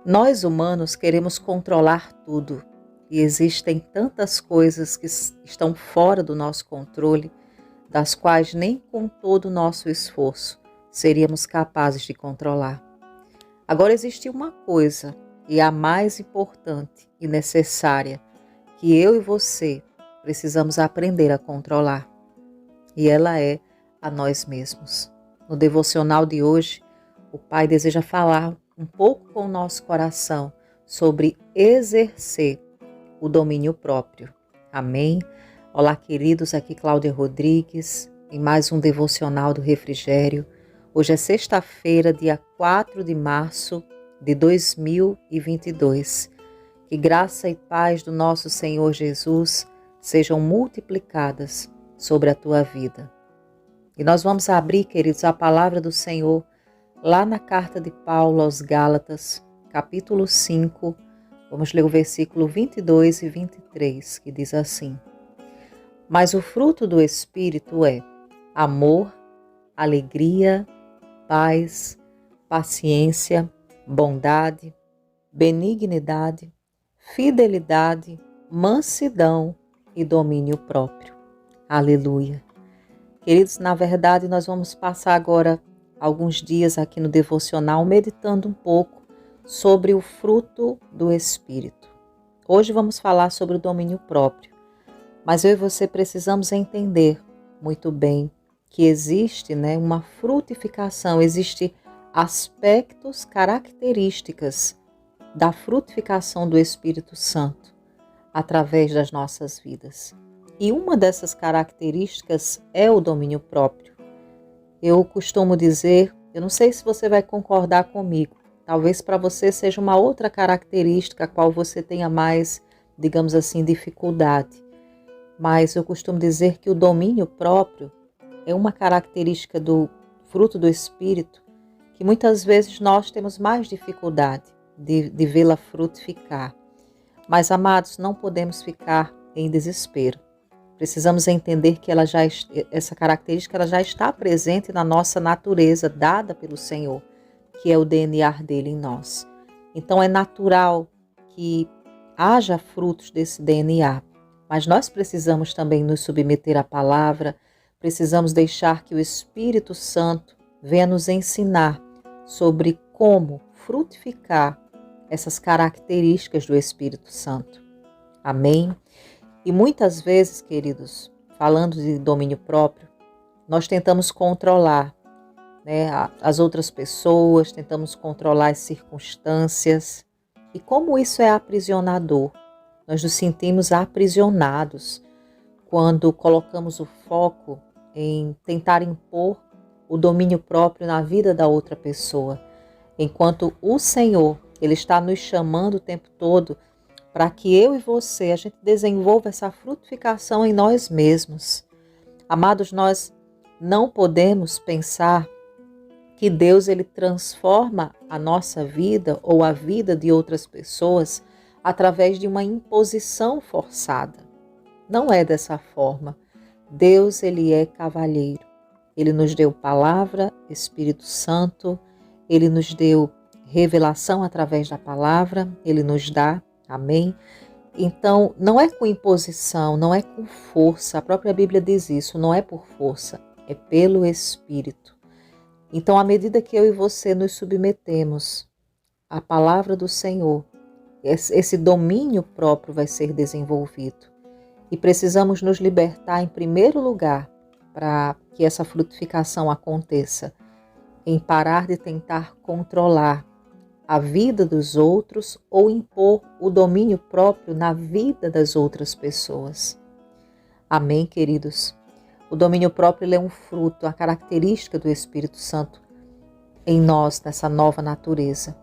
Nós humanos queremos controlar tudo e existem tantas coisas que estão fora do nosso controle, das quais nem com todo o nosso esforço seríamos capazes de controlar. Agora existe uma coisa, e a mais importante e necessária, que eu e você precisamos aprender a controlar, e ela é a nós mesmos. No devocional de hoje, o Pai deseja falar um pouco com o nosso coração sobre exercer o domínio próprio. Amém? Olá, queridos, aqui Cláudia Rodrigues, em mais um devocional do Refrigério. Hoje é sexta-feira, dia 4 de março de 2022. Que graça e paz do nosso Senhor Jesus sejam multiplicadas sobre a tua vida. E nós vamos abrir, queridos, a palavra do Senhor lá na carta de Paulo aos Gálatas, capítulo 5, vamos ler o versículo 22 e 23, que diz assim: Mas o fruto do Espírito é amor, alegria, paz, paciência, bondade, benignidade, fidelidade, mansidão e domínio próprio. Aleluia. Queridos, na verdade nós vamos passar agora alguns dias aqui no devocional meditando um pouco sobre o fruto do Espírito. Hoje vamos falar sobre o domínio próprio, mas eu e você precisamos entender muito bem que existe, uma frutificação, existe aspectos, características da frutificação do Espírito Santo através das nossas vidas. E uma dessas características é o domínio próprio. Eu costumo dizer, eu não sei se você vai concordar comigo, talvez para você seja uma outra característica a qual você tenha mais, digamos assim, dificuldade. Mas eu costumo dizer que o domínio próprio é uma característica do fruto do Espírito que muitas vezes nós temos mais dificuldade de vê-la frutificar. Mas, amados, não podemos ficar em desespero. Precisamos entender que essa característica ela já está presente na nossa natureza, dada pelo Senhor, que é o DNA dele em nós. Então é natural que haja frutos desse DNA, mas nós precisamos também nos submeter à palavra, precisamos deixar que o Espírito Santo venha nos ensinar sobre como frutificar essas características do Espírito Santo. Amém? E muitas vezes, queridos, falando de domínio próprio, nós tentamos controlar, as outras pessoas, tentamos controlar as circunstâncias. E como isso é aprisionador, nós nos sentimos aprisionados quando colocamos o foco em tentar impor o domínio próprio na vida da outra pessoa, enquanto o Senhor, Ele está nos chamando o tempo todo para que eu e você, a gente desenvolva essa frutificação em nós mesmos. Amados, nós não podemos pensar que Deus ele transforma a nossa vida ou a vida de outras pessoas através de uma imposição forçada. Não é dessa forma. Deus ele é cavalheiro. Ele nos deu palavra, Espírito Santo, ele nos deu revelação através da palavra, ele nos dá. Amém? Então, não é com imposição, não é com força. A própria Bíblia diz isso, não é por força, é pelo Espírito. Então, à medida que eu e você nos submetemos à palavra do Senhor, esse domínio próprio vai ser desenvolvido. E precisamos nos libertar, em primeiro lugar, para que essa frutificação aconteça, em parar de tentar controlar a vida dos outros ou impor o domínio próprio na vida das outras pessoas. Amém, queridos? O domínio próprio ele é um fruto, a característica do Espírito Santo em nós, nessa nova natureza.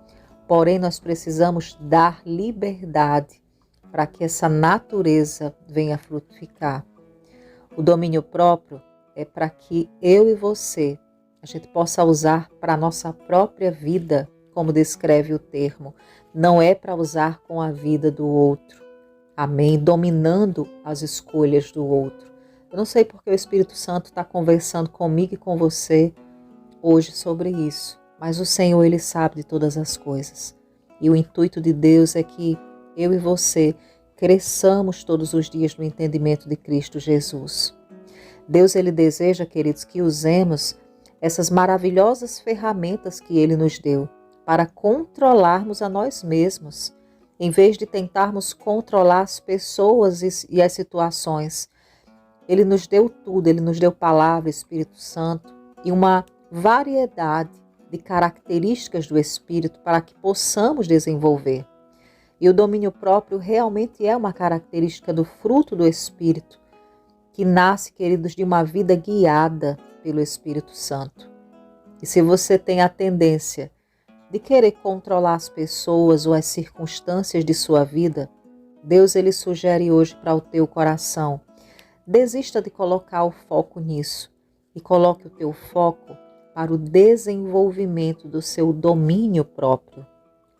Porém, nós precisamos dar liberdade para que essa natureza venha frutificar. O domínio próprio é para que eu e você, a gente possa usar para a nossa própria vida, como descreve o termo, não é para usar com a vida do outro. Amém? Dominando as escolhas do outro. Eu não sei porque o Espírito Santo está conversando comigo e com você hoje sobre isso, mas o Senhor, Ele sabe de todas as coisas. E o intuito de Deus é que eu e você cresçamos todos os dias no entendimento de Cristo Jesus. Deus, Ele deseja, queridos, que usemos essas maravilhosas ferramentas que Ele nos deu para controlarmos a nós mesmos, em vez de tentarmos controlar as pessoas e as situações. Ele nos deu tudo, Ele nos deu palavra, Espírito Santo e uma variedade de características do Espírito para que possamos desenvolver. E o domínio próprio realmente é uma característica do fruto do Espírito, que nasce, queridos, de uma vida guiada pelo Espírito Santo. E se você tem a tendência de querer controlar as pessoas ou as circunstâncias de sua vida, Deus, Ele sugere hoje para o teu coração: desista de colocar o foco nisso e coloque o teu foco para o desenvolvimento do seu domínio próprio.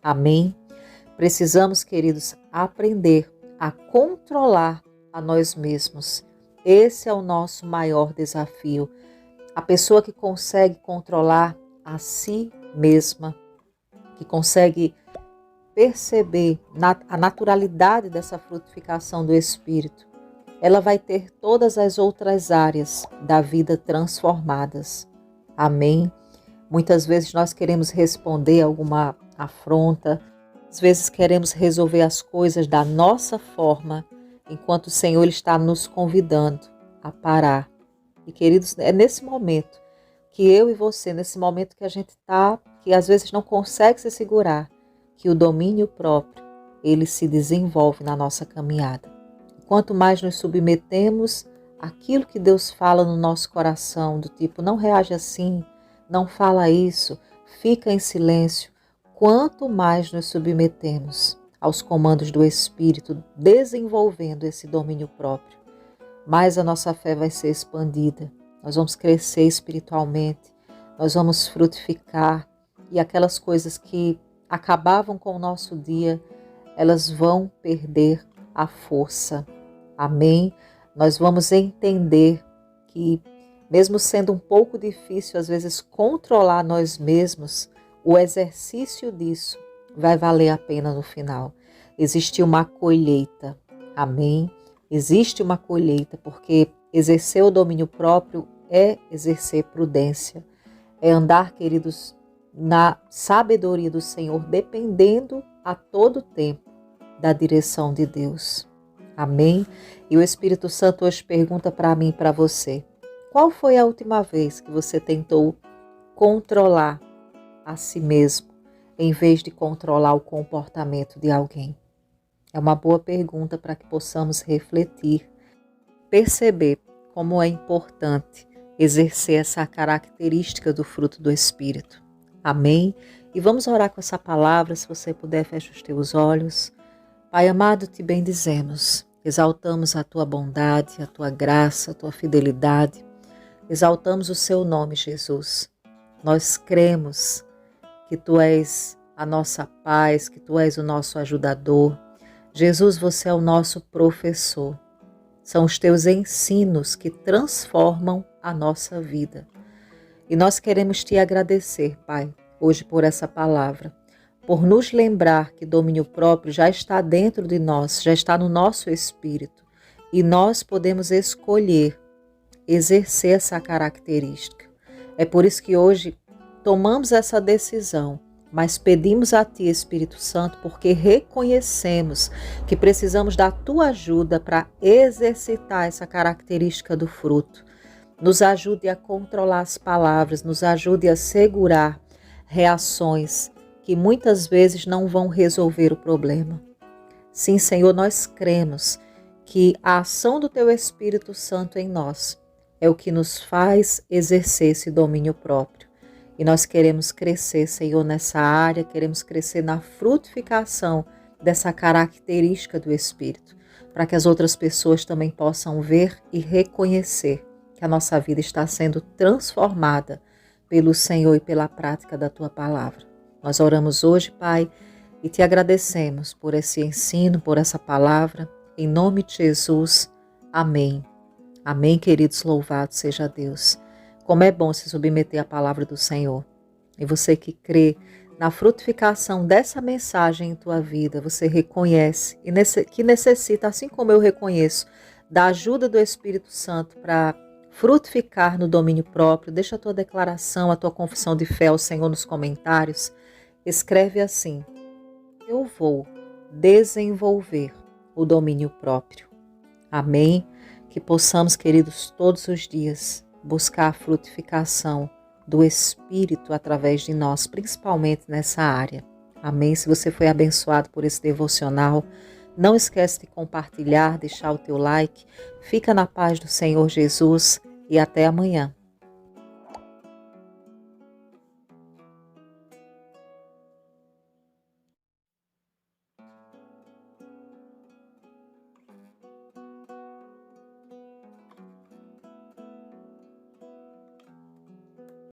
Amém? Precisamos, queridos, aprender a controlar a nós mesmos. Esse é o nosso maior desafio. A pessoa que consegue controlar a si mesma, que consegue perceber a naturalidade dessa frutificação do Espírito, ela vai ter todas as outras áreas da vida transformadas. Amém? Muitas vezes nós queremos responder a alguma afronta, às vezes queremos resolver as coisas da nossa forma, enquanto o Senhor está nos convidando a parar. E, queridos, é nesse momento que eu e você, nesse momento que a gente está, que às vezes não consegue se segurar, que o domínio próprio, ele se desenvolve na nossa caminhada. Quanto mais nos submetemos àquilo que Deus fala no nosso coração, do tipo, não reage assim, não fala isso, fica em silêncio, quanto mais nos submetemos aos comandos do Espírito, desenvolvendo esse domínio próprio, mais a nossa fé vai ser expandida, nós vamos crescer espiritualmente, nós vamos frutificar e aquelas coisas que acabavam com o nosso dia, elas vão perder a força. Amém? Nós vamos entender que, mesmo sendo um pouco difícil, às vezes, controlar nós mesmos, o exercício disso vai valer a pena no final. Existe uma colheita. Amém? Existe uma colheita, porque exercer o domínio próprio é exercer prudência. É andar, queridos, na sabedoria do Senhor, dependendo a todo tempo da direção de Deus. Amém? E o Espírito Santo hoje pergunta para mim e para você: qual foi a última vez que você tentou controlar a si mesmo, em vez de controlar o comportamento de alguém? É uma boa pergunta para que possamos refletir, perceber como é importante exercer essa característica do fruto do Espírito. Amém? E vamos orar com essa palavra. Se você puder, feche os teus olhos. Pai amado, te bendizemos, exaltamos a tua bondade, a tua graça, a tua fidelidade, exaltamos o seu nome, Jesus. Nós cremos que tu és a nossa paz, que tu és o nosso ajudador. Jesus, você é o nosso professor. São os teus ensinos que transformam a nossa vida. E nós queremos te agradecer, Pai, hoje por essa palavra, por nos lembrar que domínio próprio já está dentro de nós, já está no nosso espírito, e nós podemos escolher exercer essa característica. É por isso que hoje tomamos essa decisão, mas pedimos a Ti, Espírito Santo, porque reconhecemos que precisamos da Tua ajuda para exercitar essa característica do fruto. Nos ajude a controlar as palavras, nos ajude a segurar reações que muitas vezes não vão resolver o problema. Sim, Senhor, nós cremos que a ação do Teu Espírito Santo em nós é o que nos faz exercer esse domínio próprio. E nós queremos crescer, Senhor, nessa área, queremos crescer na frutificação dessa característica do Espírito, para que as outras pessoas também possam ver e reconhecer que a nossa vida está sendo transformada pelo Senhor e pela prática da Tua palavra. Nós oramos hoje, Pai, e Te agradecemos por esse ensino, por essa palavra, em nome de Jesus. Amém. Amém, queridos, louvado seja Deus. Como é bom se submeter à palavra do Senhor. E você que crê, na frutificação dessa mensagem em tua vida, você reconhece que necessita, assim como eu reconheço, da ajuda do Espírito Santo para frutificar no domínio próprio, deixa a tua declaração, a tua confissão de fé ao Senhor nos comentários. Escreve assim: eu vou desenvolver o domínio próprio. Amém? Que possamos, queridos, todos os dias buscar a frutificação do Espírito através de nós, principalmente nessa área. Amém? Se você foi abençoado por esse devocional, não esquece de compartilhar, deixar o teu like. Fica na paz do Senhor Jesus e até amanhã.